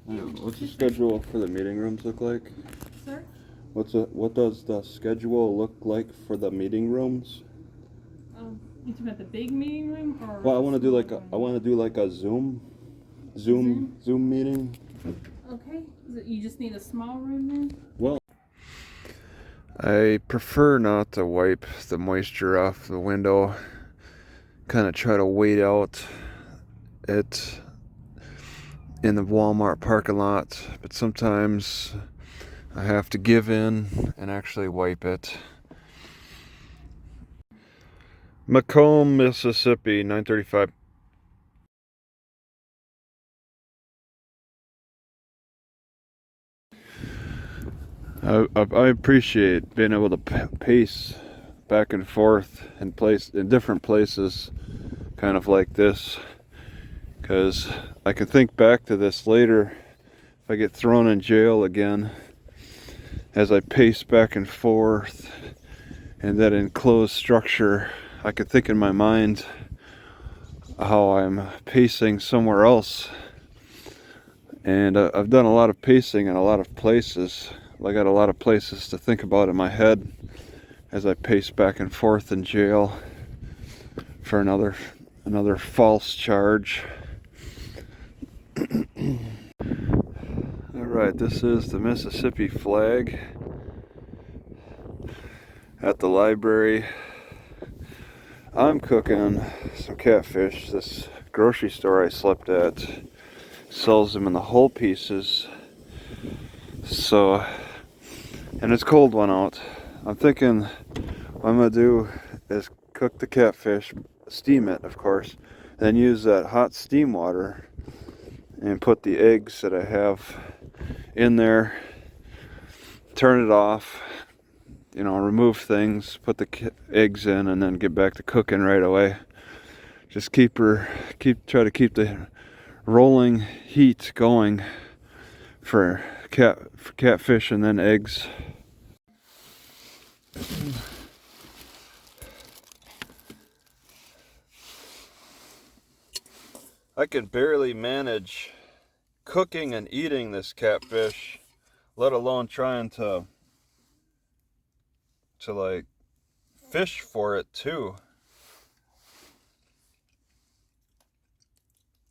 What's the schedule for the meeting rooms look like? Sir? What does the schedule look like for the meeting rooms? You talking about the big meeting room or? Well, I want to do like a Zoom meeting. Okay. You just need a small room then? Well, I prefer not to wipe the moisture off the window. Kind of try to wait out it in the Walmart parking lot, but sometimes I have to give in and actually wipe it. McComb, Mississippi, 935. I appreciate being able to pace back and forth in different places, kind of like this, because I can think back to this later if I get thrown in jail again, as I pace back and forth in that enclosed structure. I could think in my mind how I'm pacing somewhere else, and I've done a lot of pacing in a lot of places. I got a lot of places to think about in my head as I pace back and forth in jail for another false charge. Alright, this is the Mississippi flag at the library. I'm cooking some catfish. This grocery store I slept at sells them in the whole pieces. So, and it's cold one out. I'm thinking what I'm gonna do is cook the catfish, steam it of course, then use that hot steam water and put the eggs that I have in there, turn it off, remove things, put the eggs in, and then get back to cooking right away. Just try to keep the rolling heat going for catfish and then eggs. I can barely manage cooking and eating this catfish, let alone trying to like fish for it too.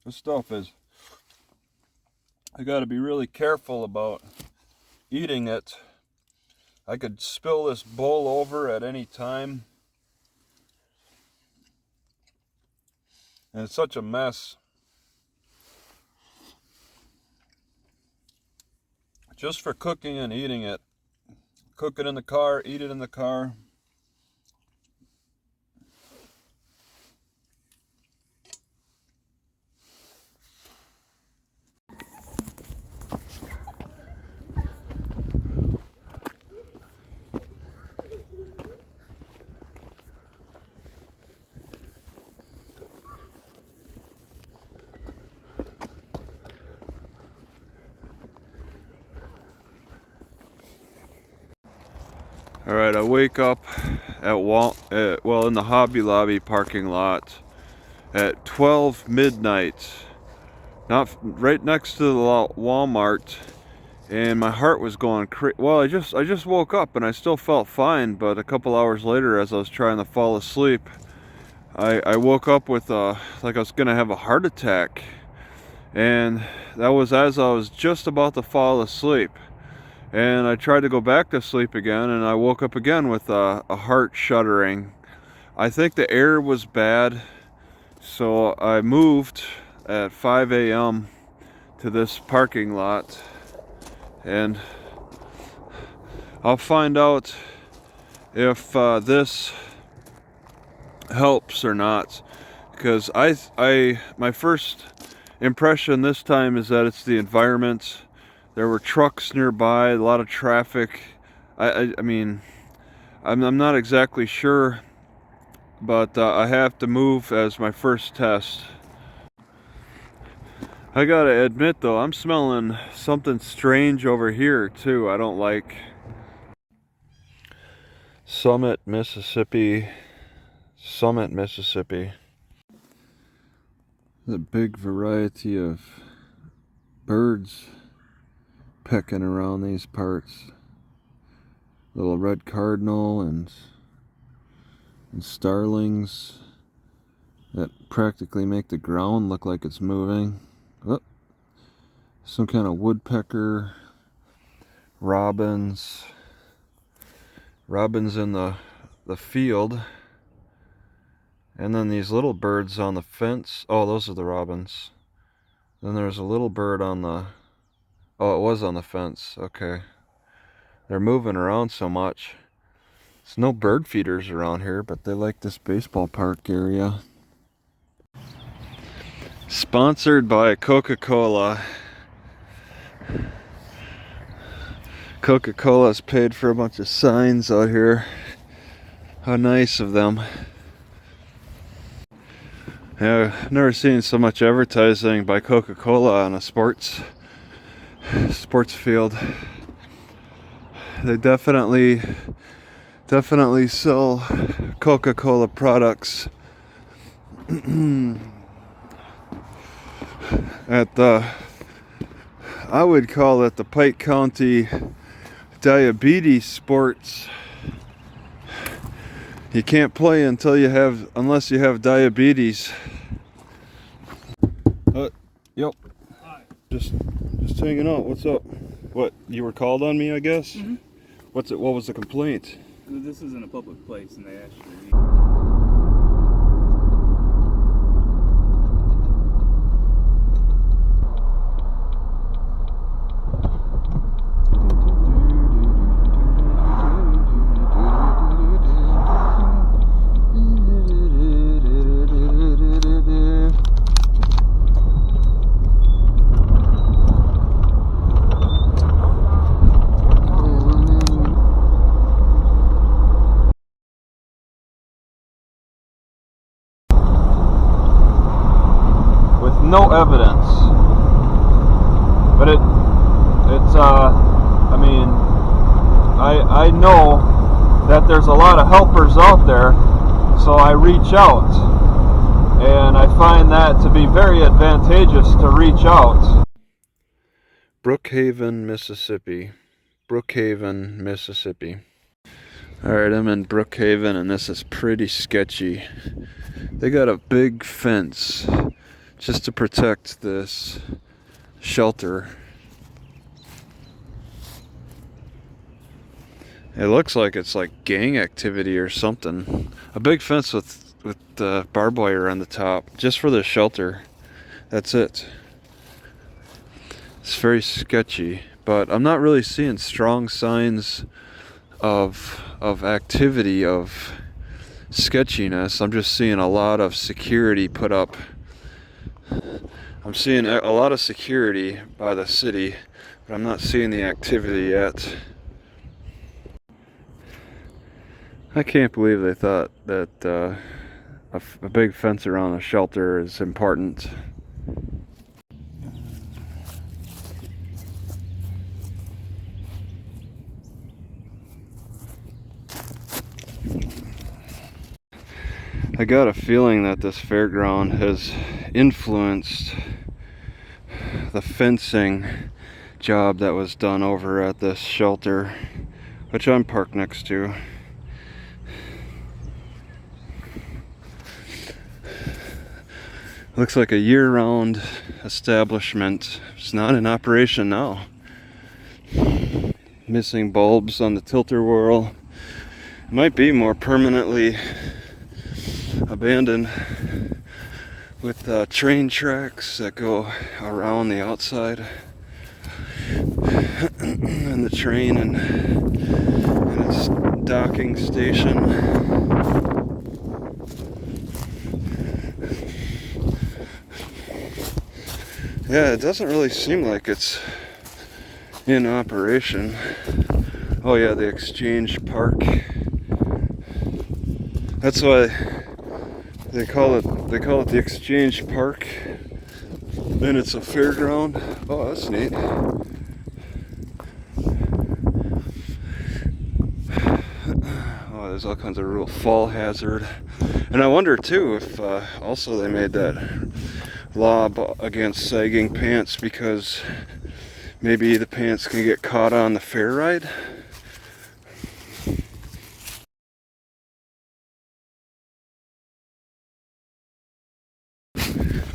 This stuff is, I gotta be really careful about eating it. I could spill this bowl over at any time, and it's such a mess. Just for cooking and eating it. Cook it in the car, eat it in the car. All right, I wake up at in the Hobby Lobby parking lot at 12 midnight, not right next to the Walmart, and my heart was going crazy. Well, I just woke up and I still felt fine, but a couple hours later, as I was trying to fall asleep, I woke up with like I was gonna have a heart attack, and that was as I was just about to fall asleep. And I tried to go back to sleep again, and I woke up again with a heart shuddering. I think the air was bad, so I moved at 5 a.m. to this parking lot, and I'll find out if this helps or not, because my first impression this time is that it's the environment. There were trucks nearby, a lot of traffic. I mean, I'm not exactly sure, but I have to move as my first test. I gotta admit though, I'm smelling something strange over here too. I don't like. Summit, Mississippi. The big variety of birds pecking around these parts. Little red cardinal and starlings that practically make the ground look like it's moving. Oh, some kind of woodpecker, robins in the field, and then these little birds on the fence. Oh, those are the robins. Then there's a little bird on the, oh, it was on the fence. Okay, they're moving around so much. There's no bird feeders around here, but they like this baseball park area. Sponsored by Coca-Cola. Coca-Cola's paid for a bunch of signs out here. How nice of them. Yeah, I've never seen so much advertising by Coca-Cola on a sports field. They definitely sell Coca-Cola products at the, I would call it the Pike County Diabetes Sports. You can't play unless you have diabetes. Yep. Hi. Just hanging out. What's up? What, you were called on me, I guess? Mm-hmm. What was the complaint? This isn't a public place, and they asked you. No evidence, but I mean, I know that there's a lot of helpers out there, so I reach out, and I find that to be very advantageous to reach out. Brookhaven, Mississippi. Brookhaven, Mississippi. Alright, I'm in Brookhaven, and this is pretty sketchy. They got a big fence just to protect this shelter. It looks like it's like gang activity or something. A big fence with barbed wire on the top, just for the shelter. That's it. It's very sketchy, but I'm not really seeing strong signs of activity, of sketchiness. I'm just seeing a lot of security put up. I'm seeing a lot of security by the city, but I'm not seeing the activity yet. I can't believe they thought that a big fence around a shelter is important. I got a feeling that this fairground has influenced the fencing job that was done over at this shelter, which I'm parked next to. Looks like a year-round establishment. It's not in operation now. Missing bulbs on the tilter whirl. Might be more permanently abandoned, with train tracks that go around the outside and the train and its docking station. Yeah, it doesn't really seem like it's in operation. Oh yeah, the Exchange Park. That's why they call it the Exchange Park. Then it's a fairground. Oh, that's neat. Oh, there's all kinds of real fall hazard. And I wonder too if also they made that law against sagging pants because Maybe the pants can get caught on the fair ride.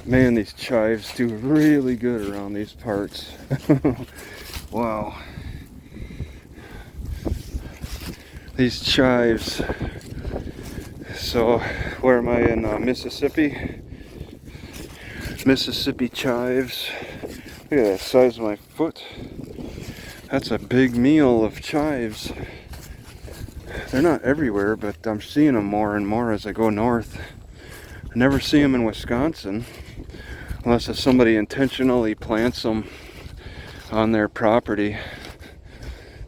Man, these chives do really good around these parts. Wow. These chives. So, where am I in Mississippi? Mississippi chives. Look at that size of my foot. That's a big meal of chives. They're not everywhere, but I'm seeing them more and more as I go north. I never see them in Wisconsin, unless if somebody intentionally plants them on their property.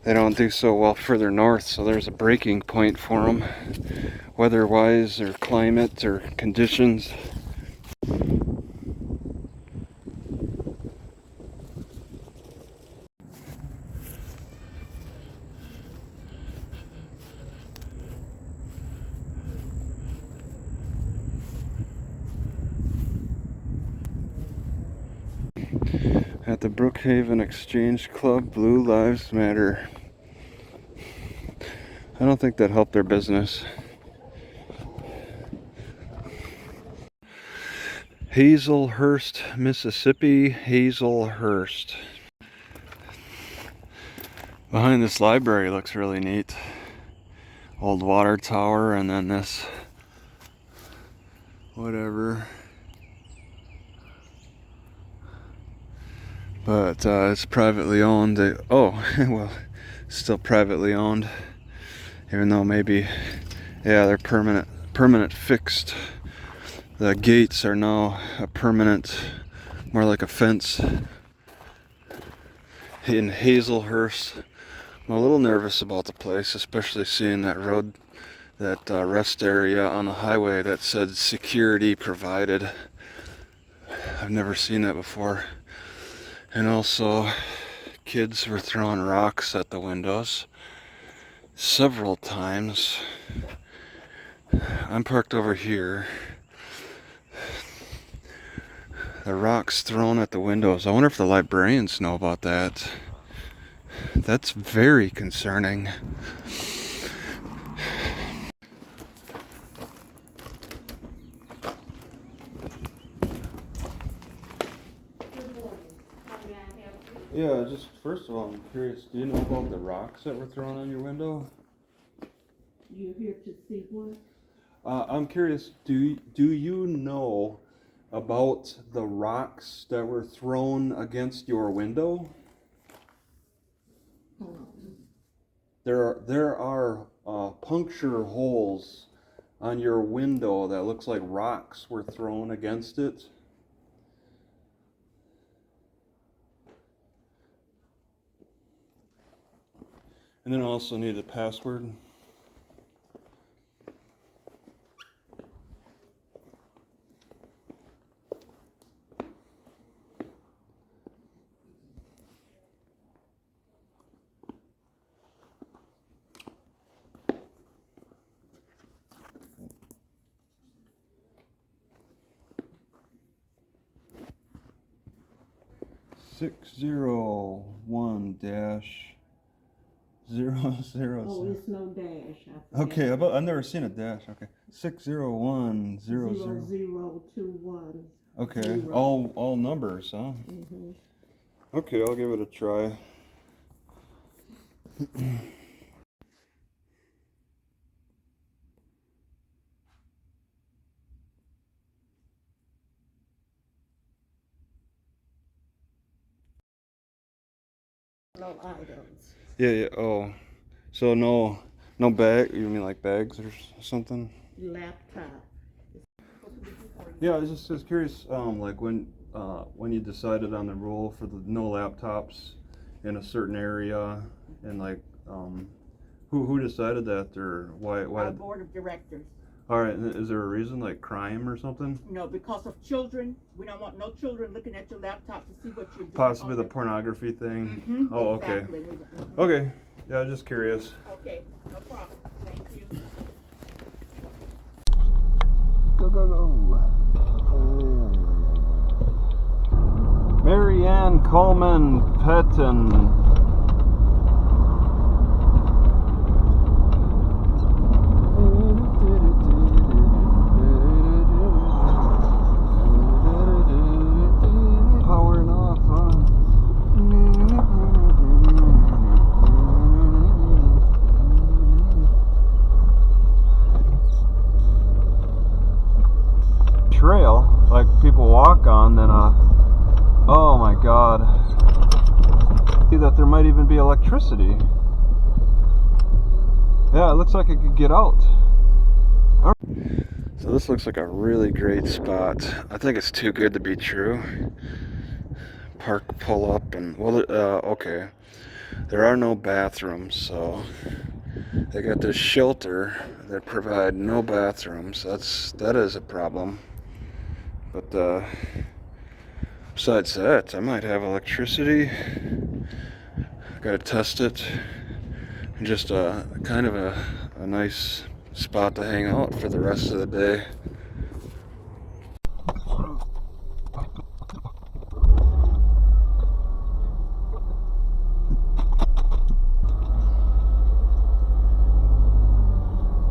They don't do so well further north, so there's a breaking point for them, weather-wise or climate or conditions. At the Brookhaven Exchange Club, Blue Lives Matter. I don't think that helped their business. Hazelhurst, Mississippi. Hazelhurst. Behind this library looks really neat. Old water tower, and then this whatever. But it's privately owned. Oh, well, still privately owned. Even though maybe, yeah, they're permanent fixed. The gates are now a permanent, more like a fence. In Hazelhurst, I'm a little nervous about the place, especially seeing that road, that rest area on the highway that said security provided. I've never seen that before. And also, kids were throwing rocks at the windows several times. I'm parked over here. The rocks thrown at the windows. I wonder if the librarians know about that. That's very concerning. Yeah, just first of all, I'm curious, do you know about the rocks that were thrown on your window? You're here to see what? I'm curious, do you know about the rocks that were thrown against your window? There are puncture holes on your window that looks like rocks were thrown against it. And then I also need a password. (601-000). Oh, it's no dash. Okay, I've never seen a dash. Okay, 601-00. 0021. Okay, 0. all numbers, huh? Mm-hmm. Okay, I'll give it a try. No items. Yeah. Oh, so no bag. You mean like bags or something? Laptop. Yeah, I was just curious. Like when you decided on the rule for the no laptops in a certain area, and like who decided that, or why? Our board of directors. All right. Is there a reason, like crime or something? No, because of children. We don't want no children looking at your laptop to see what you're doing. Possibly the pornography thing. Mm-hmm. Oh, okay. Exactly. Okay. Yeah, I was just curious. Okay, no problem. Thank you. Go. Marianne. Van Coleman Petten. Powering off, trail like people walk on, then oh my god, see that there might even be electricity. Yeah, it looks like it could get out. So this looks like a really great spot. I think it's too good to be true. Park, pull up, and well, okay, there are no bathrooms, so they got this shelter that provide no bathrooms. That is a problem. But besides that, I might have electricity. Gotta test it. And just kind of a nice spot to hang out for the rest of the day.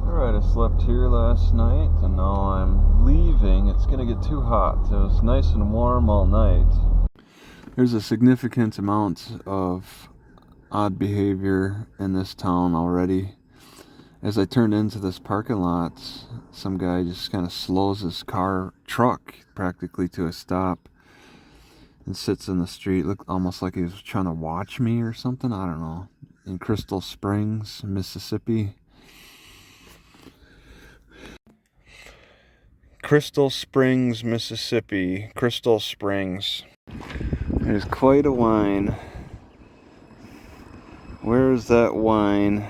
Alright, I slept here last night and now I'm leaving. It's gonna get too hot. It was nice and warm all night. There's a significant amount of odd behavior in this town already. As I turned into this parking lot, some guy just kind of slows his truck practically to a stop and sits in the street. Looked almost like he was trying to watch me or something. I don't know. In Crystal Springs, Mississippi. Crystal Springs, Mississippi. Crystal Springs. There's quite a wine. Where's that wine?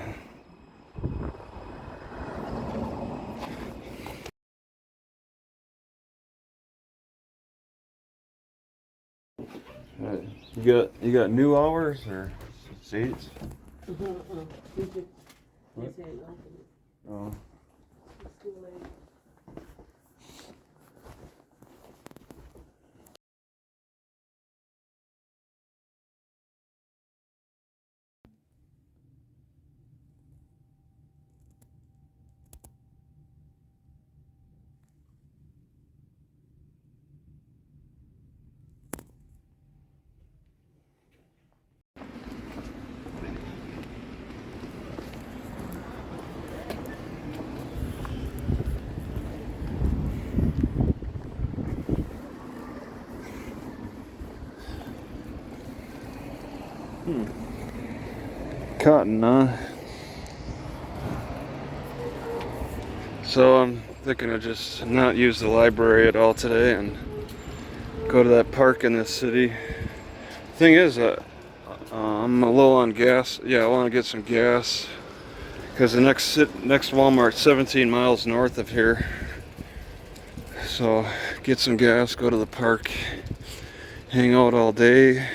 You got new hours or seats? What? Oh. Cotton, huh? So I'm thinking of just not use the library at all today and go to that park in this city. Thing is, I'm a low on gas. Yeah, I want to get some gas because the next Walmart's 17 miles north of here. So get some gas, go to the park, hang out all day,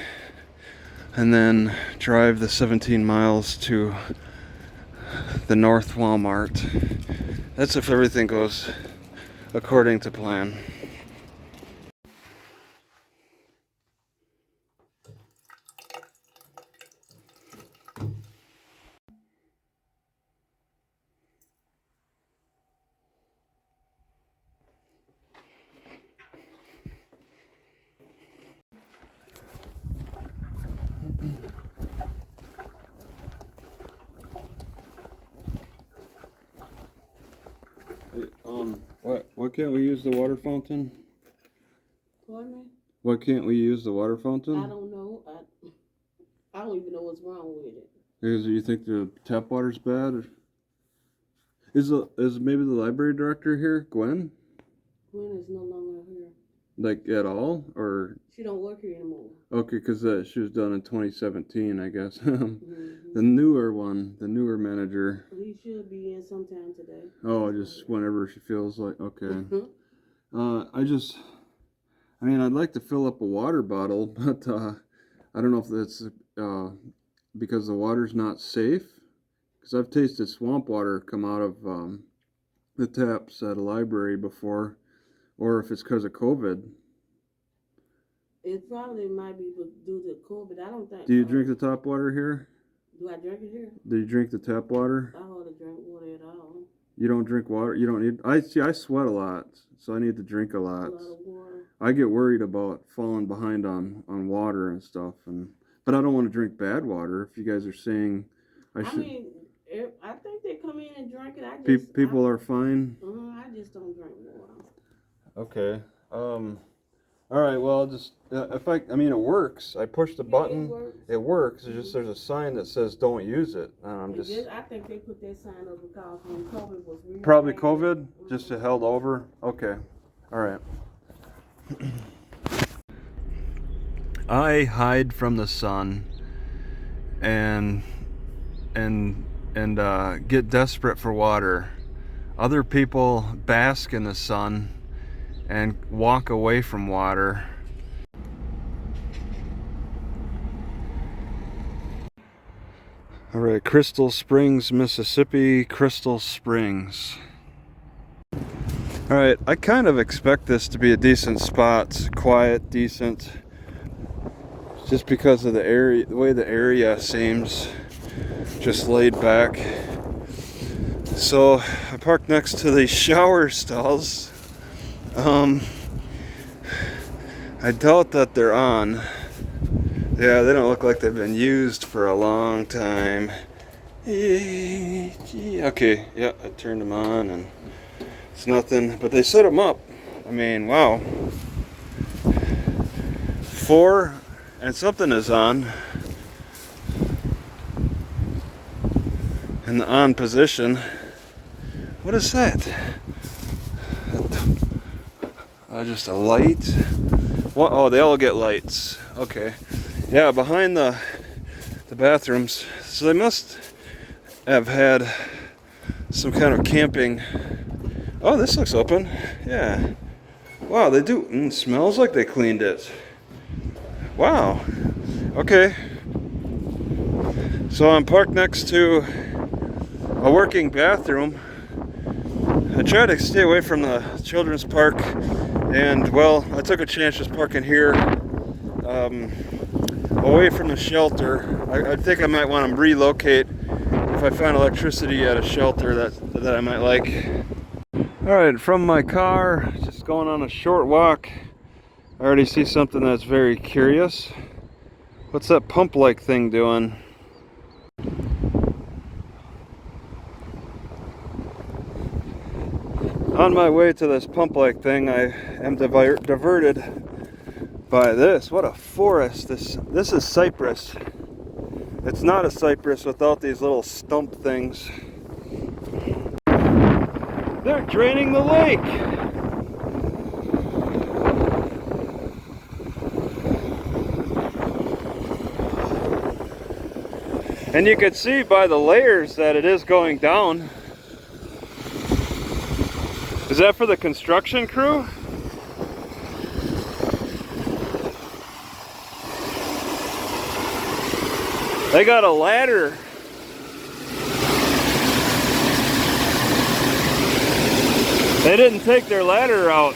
and then drive the 17 miles to the North Walmart. That's if everything goes according to plan. Why can't we use the water fountain? Pardon me? Why can't we use the water fountain? I don't know. I don't even know what's wrong with it. Because you think the tap water's bad? Or is maybe the library director here, Gwen? Gwen is no longer here. Like at all, or? She don't work here anymore. Okay, because she was done in 2017, I guess. Mm-hmm. The newer manager. He should be in sometime today. Oh, just whenever she feels like. Okay. Mm-hmm. I'd like to fill up a water bottle, but I don't know if that's because the water's not safe. Because I've tasted swamp water come out of the taps at a library before, or if it's because of COVID. It probably might be due to COVID. I don't think. Do you drink the tap water here? Do I drink it here? Do you drink the tap water? I hardly drink water at all. You don't drink water? You don't need... I sweat a lot, so I need to drink a lot. A lot of water. I get worried about falling behind on water and stuff, but I don't want to drink bad water. If you guys are saying I should... mean, I think they come in and drink it. People are fine? I just don't drink water. Okay. All right, well, just... I mean, it works. I push the button. It works. It's just there's a sign that says don't use it. I'm just... I think they put that sign up because when COVID was real Probably bad. COVID? Just it held over? Okay. All right. I hide from the sun and get desperate for water. Other people bask in the sun and walk away from water. All right, Crystal Springs, Mississippi, Crystal Springs. All right, I kind of expect this to be a decent spot, quiet, decent, just because of the area, the way the area seems, just laid back. So I parked next to the shower stalls. I doubt that they're on. Yeah, they don't look like they've been used for a long time. Okay, yeah, I turned them on and it's nothing, but they set them up. I mean, wow. 4 and something is on. In the on position. What is that? Just a light. What? Oh, they all get lights. Okay. Yeah, behind the bathrooms. So they must have had some kind of camping. Oh, this looks open. Yeah. Wow, they do. Smells like they cleaned it. Wow. Okay. So I'm parked next to a working bathroom. I try to stay away from the children's park, and well, I took a chance just parking here, away from the shelter. I think I might want to relocate if I find electricity at a shelter that I might like. Alright, from my car, just going on a short walk. I already see something that's very curious. What's that pump-like thing doing? On my way to this pump-like thing, I am diverted by this. What a forest. This is cypress. It's not a cypress without these little stump things. They're draining the lake. And you can see by the layers that it is going down. Is that for the construction crew? They got a ladder. They didn't take their ladder out.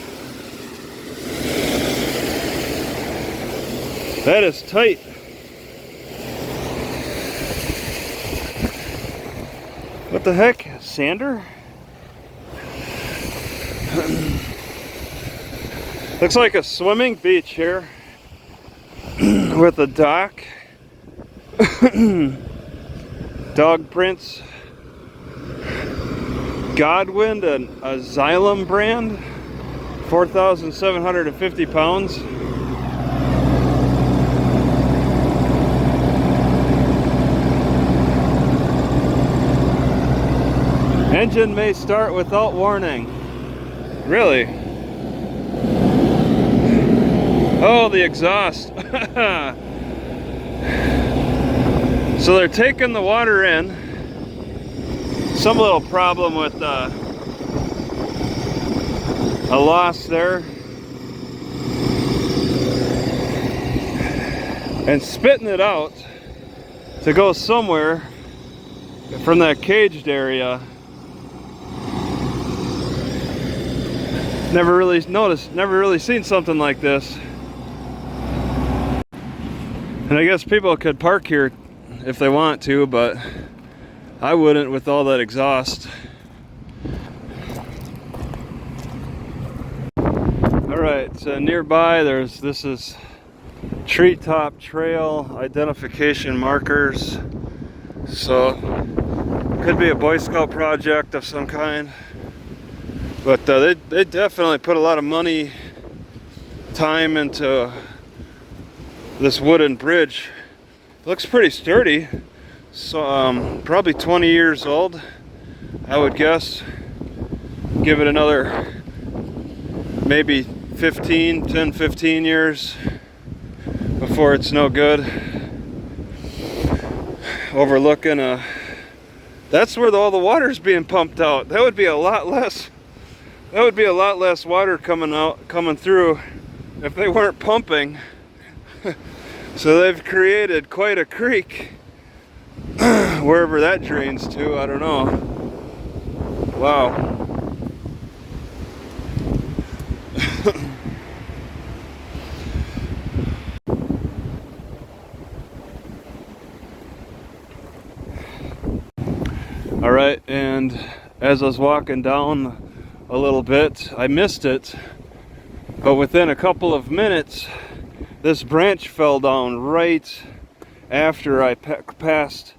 That is tight. What the heck? Sander? Looks like a swimming beach here with a dock, dog prints, Godwin and a Xylem brand, 4,750 pounds. Engine may start without warning. Really? Oh, the exhaust. So they're taking the water in. Some little problem with a loss there. And spitting it out to go somewhere from that caged area. Never really seen something like this. And I guess people could park here if they want to, but I wouldn't with all that exhaust. Alright, so nearby this is treetop trail identification markers. So could be a Boy Scout project of some kind. But they definitely put a lot of money, time into this wooden bridge. It looks pretty sturdy. So probably 20 years old, I would guess. Give it another maybe 10-15 years before it's no good. Overlooking that's where all the water's being pumped out. That would be a lot less water coming through if they weren't pumping. So they've created quite a creek wherever that drains to, I don't know. Wow. All right, and as I was walking down a little bit, I missed it, but within a couple of minutes, this branch fell down right after I passed,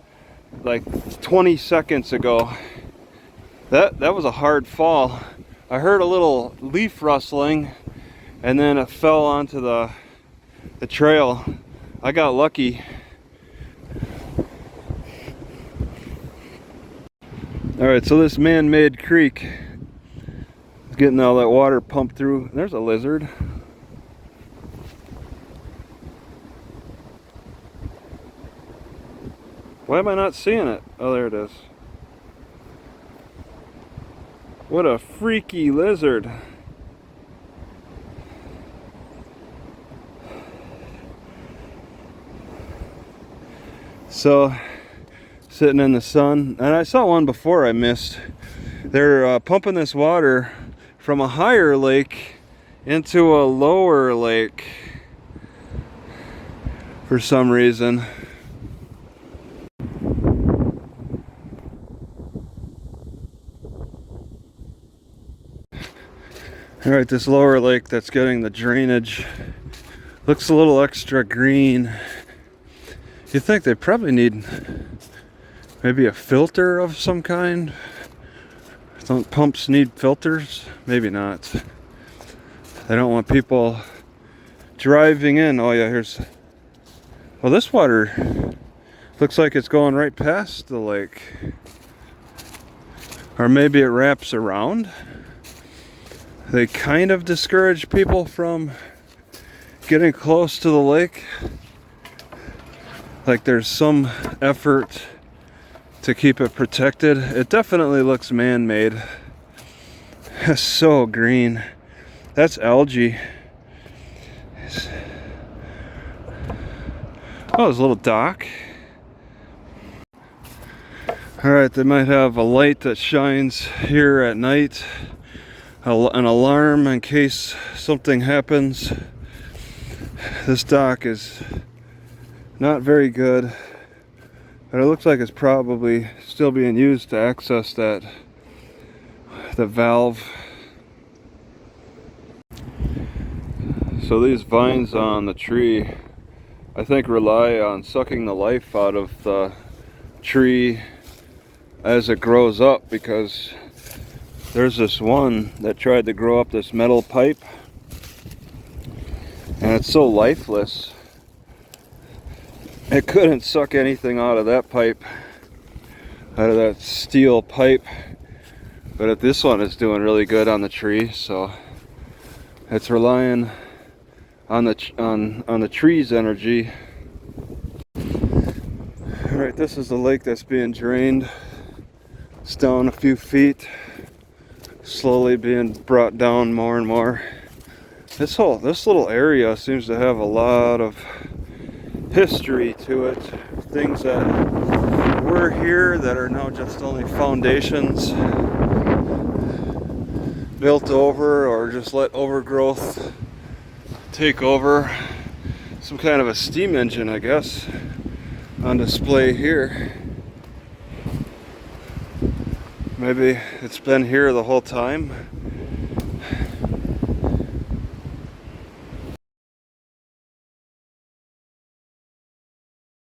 like 20 seconds ago. That was a hard fall. I heard a little leaf rustling, and then it fell onto the trail. I got lucky. Alright, so this man-made creek is getting all that water pumped through. There's a lizard. Why am I not seeing it? Oh, there it is. What a freaky lizard. So, sitting in the sun, and I saw one before I missed. They're pumping this water from a higher lake into a lower lake for some reason. Alright, this lower lake that's getting the drainage looks a little extra green. You think they probably need maybe a filter of some kind? Don't pumps need filters? Maybe not. They don't want people driving in. Oh yeah, well, this water looks like it's going right past the lake. Or maybe it wraps around. They kind of discourage people from getting close to the lake. Like there's some effort to keep it protected. It definitely looks man-made. It's so green. That's algae. Oh, there's a little dock. Alright, they might have a light that shines here at night. An alarm in case something happens. This dock is not very good, but it looks like it's probably still being used to access the valve. So these vines on the tree, I think, rely on sucking the life out of the tree as it grows up, because there's this one that tried to grow up this metal pipe, and it's so lifeless. It couldn't suck anything out of that pipe, out of that steel pipe. But this one is doing really good on the tree, so it's relying on the tree's energy. All right, this is the lake that's being drained. It's down a few feet, slowly being brought down more and more. This little area seems to have a lot of history to it. Things that were here that are now just only foundations built over, or just let overgrowth take over. some kind of a steam engine, I guess, on display here. Maybe it's been here the whole time.